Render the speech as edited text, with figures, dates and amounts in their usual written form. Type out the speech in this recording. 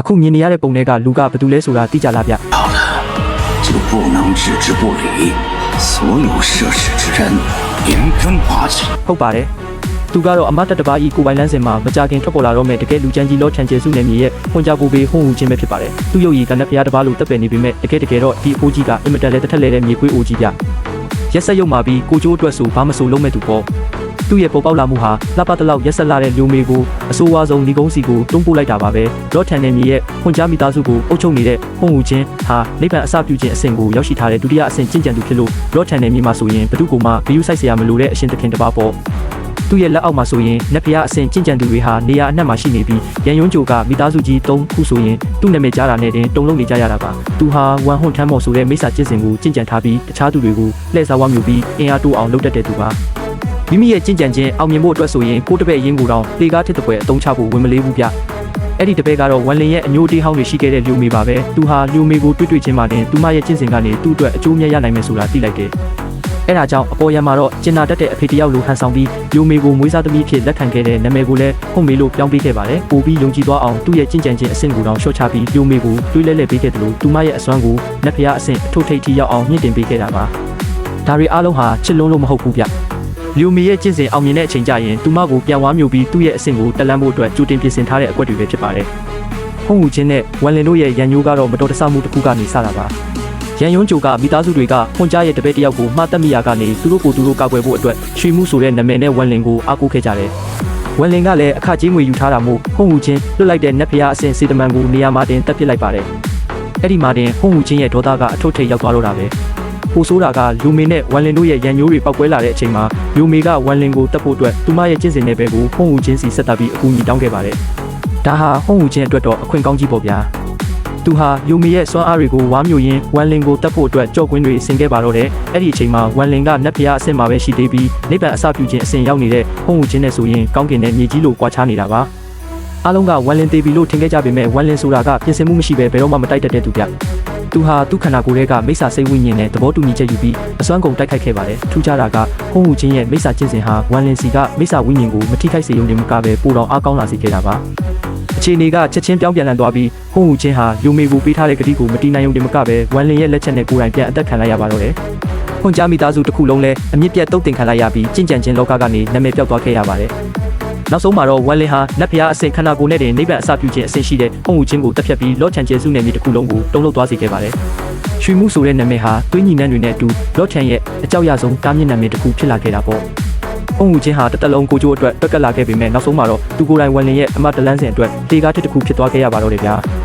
အခုမြင်နေရတဲ့ပုံတွေကလူကဘယ်သူလဲဆိုတာသိကြလားဗျ 到了，就不能置之不理，所有涉世之人连根拔起。 ဟုတ်ပါတယ်သူကတော့အမတ်တပါးဤကိုပိုင်လန်းစင်မှာမကြခင်ထွက်ပေါ်လာတော့မဲ့တကယ်လူချမ်းကြီးလောချန်ကျဲစုနယ်မြေရဲ့ဖွင့်ကြပူပေးဟွန်းဟူခြင်းပဲဖြစ်ပါတယ်သူရုပ်ရည်ကနက်ဖျားတပါးလိုတက်ပယ်နေပေမဲ့တကယ်တော့ဒီအိုးကြီးကအင်မတန်လည်းတစ်ထက်လဲတဲ့မြေခွေးအိုးကြီးပြရက်ဆက်ရုံမှာပြီးကိုကျိုးအတွက်ဆိုဘာမဆိုလုံးမဲ့သူပေါ့သူ့ရဲ့ပေါ်ပေါက်လာမှုဟာလှပတလောက်ရက်ဆက်လာတဲ့လူမေကိုအဆိုးဝါးဆုံးဒီကုန်းစီကိုတွန်းပို့လိုက်တာပါပဲလော့ထန်နယ်မြေရဲ့ဖွင့်ကြမိသားစုကိုအုပ်ချုပ်နေတဲ့ဟွန်းဟူခြင်းဟာနိဗ္ဗာန်အစပြုခြင်းအဆင့်ကိုရောက်ရှိထားတဲ့ဒုတိယအဆင့်ကျင့်ကြံသူဖြစ်လို့လော့ထန်နယ်မြေမှာဆိုရင်ဘယ်သူကမှဂရုစိုက်စရာမလိုတဲ့အရှင်သခင်တစ်ပါးပေါ့သူ့ရဲ့လက်အောက်မှာဆိုရင်နက်ဖျားအဆင့်ကျင့်ကြံသူတွေဟာနေရာအနှံ့မှာရှိနေပြီးရန်ယွန်းဂျိုကမိသားစုကြီး၃ခုဆိုရင်သူ့နာမည်ကြားတာနဲ့တင်တုံလုံးနေကြရတာပါသူဟာဝမ်ဟွန်ထမ်းမော်ဆိုတဲ့မိစ္ဆာကျင့်စဉ်ကိုကျင့်ကြံထားပြီးတခြားသူတွေကိုလှည့်စားဝါမျိုးပြီးအင်အားတိုးအောင်လုပ်တတ်တဲ့သူပါမိမိရဲ့ကျင့်ကြံခြင်းအောင်မြင်ဖို့အတွက်ဆိုရင်ကိုတပည့်ရင်းကိုတော့လေကားထစ်တဲ့ပွဲအသုံးချဖို့ဝင်မလေးဘူးဗျအဲ့ဒီတပည့်ကတော့ဝန်လင်ရဲ့အညိုတေးဟောင်းတွေရှိခဲ့တဲ့လူမေပါပဲသူဟာလူမေကိုတွေ့ချင်းမှတင်သူမရဲ့ကျင့်စဉ်ကနေသူ့အတွက်အကျိုးမြတ်ရနိုင်မယ်ဆိုတာသိလိုက်တယ်အဲ့ဒါကြောင့်အပေါ်ရံမှာတော့ကျင်နာတတ်တဲ့အဖေတယောက်လိုဟန်ဆောင်ပြီးလူမေကိုမွေးစားသမီးဖြစ်လက်ခံခဲ့တဲ့နာမည်ကိုလည်းဟုံမေလို့ပြောင်းပေးခဲ့ပါတယ်ပို့ပြီးယုံကြည်သွားအောင်သူ့ရဲ့ကျင့်ကြံခြင်းအဆင့်ကိုတော့ရှော့ချပြီးလူမေကိုတွေးလဲပေးခဲ့တယ်လို့သူမရဲ့အစွမ်းကိုနက်ဖျားအဆင့်အထုထိပ်ထိရောက်အောင်မြင့်တင်ပေးခဲ့တာပါဒါတွေအားလုံးဟာချစ်လုံးလို့မဟုတ်ဘူးဗျလူမီရဲ့ကျင့်စဉ်အောင်မြင်တဲ့အချိန်ကျရင်သူမကိုပြန်ဝါမျိုးပြီးသူ့ရဲ့အဆင့်ကိုတက်လန်းဖို့အတွက်ကြိုတင်ပြင်ဆင်ထားတဲ့အကွက်တွေပဲဖြစ်ပါတယ်။ဟုံးဟူချင်းနဲ့ဝန်လင်တို့ရဲ့ရန်ညိုးကတော့မတော်တဆမှုတစ်ခုကနေစတာပါ။ရန်ယွန်းဂျိုကမိသားစုတွေကဖွန်ကြားရဲ့တပည့်တယောက်ကိုမှားတက်မိရာကနေသူတို့ကာကွယ်ဖို့အတွက်ရွှေမှုဆိုတဲ့နာမည်နဲ့ဝန်လင်ကိုအားကိုးခဲ့ကြတယ်။ဝန်လင်ကလည်းအခကြေးငွေယူထားတာမို့ဟုံးဟူချင်းလွတ်လိုက်တဲ့နက်ဖျားအဆင့်စေတမန်ကိုနေရာမှာတင်တက်ပစ်လိုက်ပါတယ်။အဲ့ဒီမှာတင်ဟုံးဟူချင်းရဲ့ဒေါသကအထုပ်ထိပ်ရောက်သွားတော့တာပဲ။ပိုဆိုးတာကလူမေနဲ့ဝန်လင်တို့ရဲ့ရန်ညိုးတွေပောက်ကွဲလာတဲ့အချိန်မှာလူမေကဝန်လင်ကိုတက်ဖို့အတွက်သူမရဲ့ကျင့်စဉ်နယ်ပယ်ကိုဟုံးဟူချင်းစီဆက်တပ်ပြီးအကူအညီတောင်းခဲ့ပါတယ်။ဒါဟာဟုံးဟူချင်းအတွက်တော့အခွင့်ကောင်းကြီးပေါ့ဗျာ။သူဟာလူမေရဲ့စွမ်းအားတွေကိုဝါမျိုးရင်းဝန်လင်ကိုတက်ဖို့အတွက်ကြော့ကွင်းတွေဆင်ခဲ့ပါတော့တယ်။အဲ့ဒီအချိန်မှာဝန်လင်ကနက်ဖျားအဆင့်မှာပဲရှိသေးပြီးနိဗ္ဗာန်အစပြုခြင်းအဆင့်ရောက်နေတဲ့ဟုံးဟူချင်းနဲ့ဆိုရင်ကောင်းကင်နဲ့မြေကြီးလိုကွာခြားနေတာပါ။အားလုံးကဝန်လင်သေးပြီလို့ထင်ခဲ့ကြပေမဲ့ဝန်လင်ဆိုတာကပြင်ဆင်မှုမရှိဘဲဘယ်တော့မှမတိုက်တတ်တဲ့သူဗျ။သူဟာသူ့ခန္ဓာကိုယ်ရဲ့မိစ္ဆာစိတ်ဝိညာဉ်နဲ့သဘောတူညီချက်ယူပြီးအစွမ်းကုန်တိုက်ခိုက်ခဲ့ပါတယ်ထူးခြားတာကဟုံးဟူချင်းရဲ့မိစ္ဆာကျင့်စဉ်ဟာဝန်လင်စီကမိစ္ဆာဝိညာဉ်ကိုမထိခိုက်စေရုံနဲ့မကပဲပိုတော့အားကောင်းလာစေခဲ့တာပါအခြေအနေကချက်ချင်းပြောင်းပြန်လာသွားပြီးဟုံးဟူချင်းဟာလူမေကိုပေးထားတဲ့ကတိကိုမတီးနိုင်ုံနဲ့မကပဲဝန်လင်ရဲ့လက်ချက်နဲ့ကိုယ်တိုင်ပြန်အသက်ခံလိုက်ရပါတော့တယ်ခွန်ကြားမိသားစုတစ်ခုလုံးလည်းအမြင့်ပြတ်တုတ်တင်ခံလိုက်ရပြီးကျင့်ကြံခြင်းလောကကနေနာမည်ပြောက်သွားခဲ့ရပါတယ်နောက်ဆုံးမှာတော့ဝန်လင်ဟာနက်ဖျားအဆင့်ခန္ဓာကိုယ်နဲ့တင်နိဗ္ဗာန်အစပြုခြင်းအဆင့်ရှိတဲ့ဟုံးဟူချင်းကိုတက်ဖြတ်ပြီးလော့ချန်ကျဲစုနယ်မြေတစ်ခုလုံးကိုတုံ့လောက်သွားစေခဲ့ပါတယ်ရွှေမှုဆိုတဲ့နာမည်ဟာသွေးညီနှံတွေနဲ့အတူလော့ချန်ရဲ့အကြောက်ရဆုံးတားမြစ်နာမည်တစ်ခုဖြစ်လာခဲ့တာပေါ့။ဟုံးဟူချင်းဟာတစ်သက်လုံးကိုကျိုးအတွက်တွက်ကလာခဲ့ပေမဲ့နောက်ဆုံးမှာတော့သူကိုယ်တိုင်ဝန်လင်ရဲ့အမတ်တလန်းစင်အတွက်လေကားတစ်ခုဖြစ်သွားခဲ့ရပါတော့တယ်ဗျာ။